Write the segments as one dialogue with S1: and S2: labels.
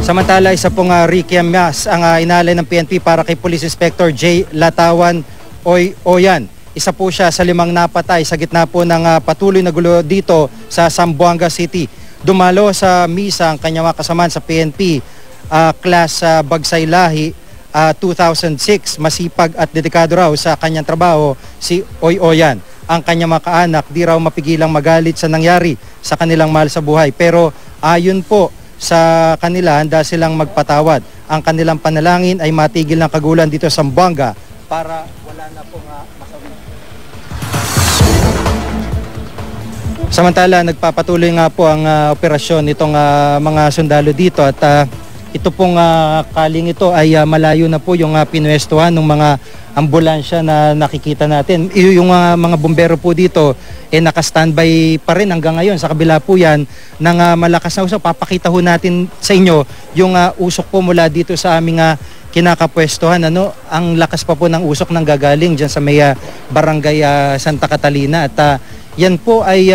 S1: Samantala, isa pong requiem-mass ang inalay ng PNP para kay Police Inspector J. Latawan Oyan. Isa po siya sa 5 napatay sa gitna po ng patuloy na gulo dito sa Zamboanga City. Dumalo sa misa ang kanyang mga kasamaan sa PNP class Bagsay Lahi 2006. Masipag at dedikado raw sa kanyang trabaho si Oyan. Ang kanyang mga kaanak di raw mapigilang magalit sa nangyari sa kanilang mahal sa buhay. Pero ayon po sa kanila, handa silang magpatawad. Ang kanilang panalangin ay matigil ng kagulan dito sa Zamboanga para wala na pong masawi. Samantala, nagpapatuloy nga po ang operasyon nitong mga sundalo dito at ito pong kaling ito ay malayo na po yung pinwestuhan ng mga ambulansya na nakikita natin. Yung mga bumbero po dito naka-standby pa rin hanggang ngayon. Sa kabila po yan ng malakas na usok. Papakita ho natin sa inyo yung usok po mula dito sa aming kinakapwestuhan. Ang lakas pa po ng usok nang gagaling dyan sa may barangay Santa Catalina at yan po ay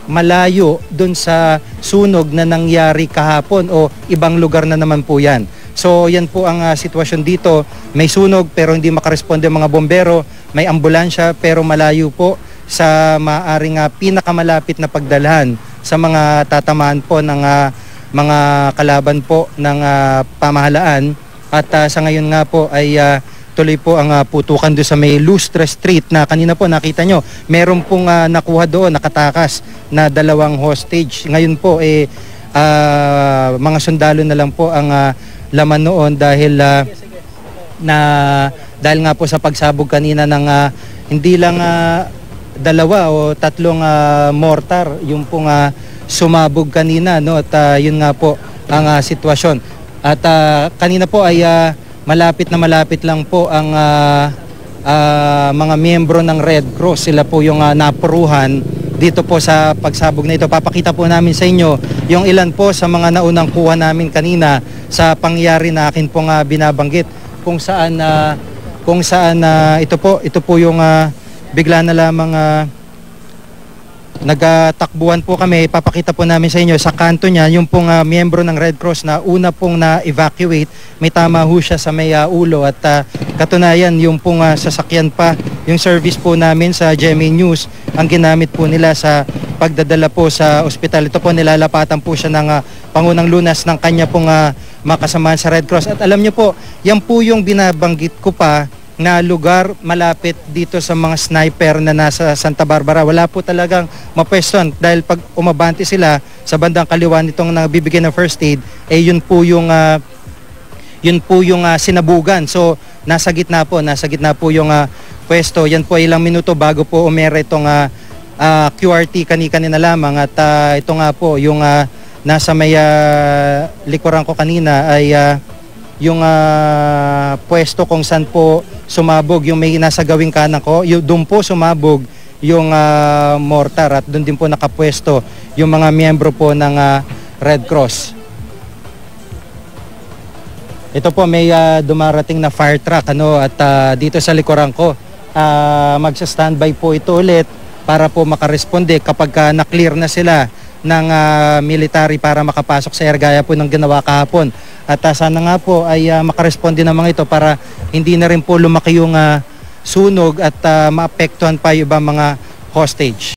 S1: malayo dun sa sunog na nangyari kahapon o ibang lugar na naman po yan. So yan po ang sitwasyon dito. May sunog pero hindi makaresponde mga bombero. May ambulansya pero malayo po sa maaring pinakamalapit na pagdalhan sa mga tatamaan po ng mga kalaban po ng pamahalaan. At sa ngayon nga po ay tuloy po ang putukan doon sa may Lustre Street na kanina po nakita nyo. Meron pong nakuha doon, nakatakas na 2 hostage. Ngayon po mga sundalo na lang po ang laman noon dahil dahil nga po sa pagsabog kanina ng hindi lang 2 o 3 mortar yung pong sumabog kanina, no? At yun nga po ang sitwasyon. At kanina po ay malapit lang po ang mga miyembro ng Red Cross. Sila po yung napuruhan dito po sa pagsabog na ito. Papakita po namin sa inyo yung ilan po sa mga naunang kuha namin kanina sa pangyari na akin pong binabanggit kung saan ito po yung bigla na lamang nagtakbuhan po kami. Papakita po namin sa inyo sa kanto niya yung pong miyembro ng Red Cross na una pong na-evacuate. May tama ho siya sa may ulo at katunayan yung pong sasakyan pa, yung service po namin sa GMA News ang ginamit po nila sa pagdadala po sa ospital. Ito po nilalapatan po siya ng Pangunang Lunas ng kanya pong makasamahan sa Red Cross. At alam niyo po, yan po yung binabanggit ko pa na lugar malapit dito sa mga sniper na nasa Santa Barbara. Wala po talagang mapwestuhan dahil pag umabante sila sa bandang kaliwa nitong nagbibigay ng first aid, yun po yung sinabugan. So nasa gitna po yung pwesto. Yan po ilang minuto bago po umere itong QRT kanina lamang at ito nga po yung nasa may likuran ko kanina ay yung pwesto kung saan po sumabog yung may nasa gawing kanan ko, doon po sumabog yung mortar at doon din po nakapwesto yung mga miyembro po ng Red Cross. Ito po may dumarating na fire truck at dito sa likuran ko magsa-standby po ito ulit para po makaresponde kapag na-clear na sila ng military para makapasok sa area gaya po ng ginawa kahapon. At sana nga po ay makaresponde ng mga ito para hindi na rin po lumaki yung sunog at maapektuhan pa yung ibang mga hostage.